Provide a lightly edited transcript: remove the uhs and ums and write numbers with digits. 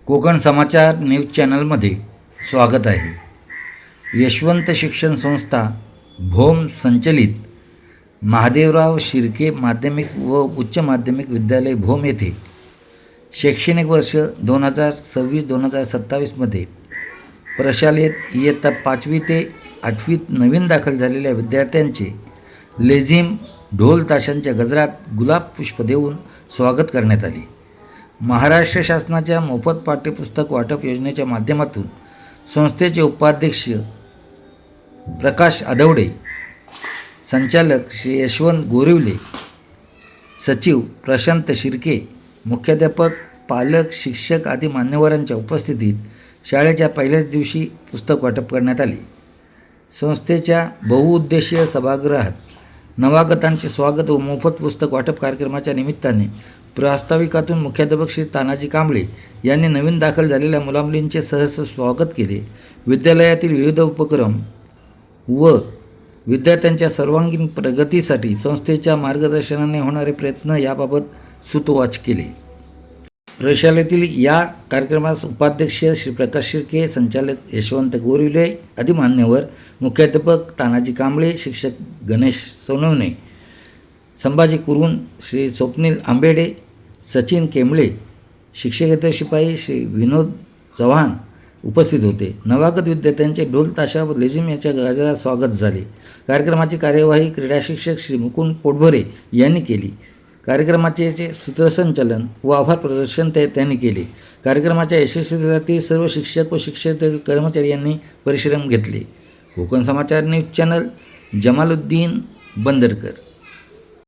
कोकण समाचार news चॅनलमध्ये स्वागत आहे. यशवंत शिक्षण संस्था भोम संचलित महादेवराव शिर्के माध्यमिक व उच्च माध्यमिक विद्यालय भोम येथे शैक्षणिक वर्ष 2026-2027मध्ये प्रशालेत इयत्ता 5वी ते 8वीत नवीन दाखल झालेल्या विद्यार्थ्यांचे लेझिम ढोल ताशांच्या गजरात गुलाब पुष्प देऊन स्वागत करण्यात आले. महाराष्ट्र शासनाच्या मोफत पाठ्यपुस्तक वाटप योजनेच्या माध्यमातून संस्थेचे उपाध्यक्ष प्रकाश आदवडे, संचालक श्री यशवंत गोरिवले, सचिव प्रशांत शिर्के, मुख्याध्यापक, पालक, शिक्षक आदी मान्यवरांच्या उपस्थितीत शाळेच्या पहिल्याच दिवशी पुस्तक वाटप करण्यात आले. संस्थेच्या बहुउद्देशीय सभागृहात नवागतांचे स्वागत व मोफत पुस्तक वाटप कार्यक्रमाच्या निमित्ताने प्रास्ताविकातून मुख्याध्यापक श्री तानाजी कांबळे यांनी नवीन दाखल झालेल्या मुलामुलींचे सहर्ष स्वागत केले. विद्यालयातील विविध उपक्रम व विद्यार्थ्यांच्या सर्वांगीण प्रगतीसाठी संस्थेच्या मार्गदर्शनाने होणारे प्रयत्न याबाबत सूतोवाच केले. प्रशालेतील या कार्यक्रमास उपाध्यक्ष श्री प्रकाश शिर्के, संचालक यशवंत गोरिवले आदी मान्यवर, मुख्याध्यापक तानाजी कांबळे, शिक्षक गणेश सोनवणे, संभाजी कुरुन, श्री स्वप्नील आंबेडे, सचिन केंबळे, शिक्षकेतर शिपाई श्री विनोद चव्हाण उपस्थित होते. नवागत विद्यार्थ्यांचे ढोल ताशा व लेझिम याच्या गजरात स्वागत झाले. कार्यक्रमाची कार्यवाही क्रीडा शिक्षक श्री मुकुंद पोटभरे यांनी केली. कार्यक्रमाचे सूत्रसंचालन व आभार प्रदर्शन त्यांनी केले. कार्यक्रमाच्या यशस्वीतेसाठी सर्व शिक्षक व शिक्षकेतर कर्मचारी यांनी परिश्रम घेतले. कोकण समाचार न्यूज चॅनल, जमालुद्दीन बंदरकर.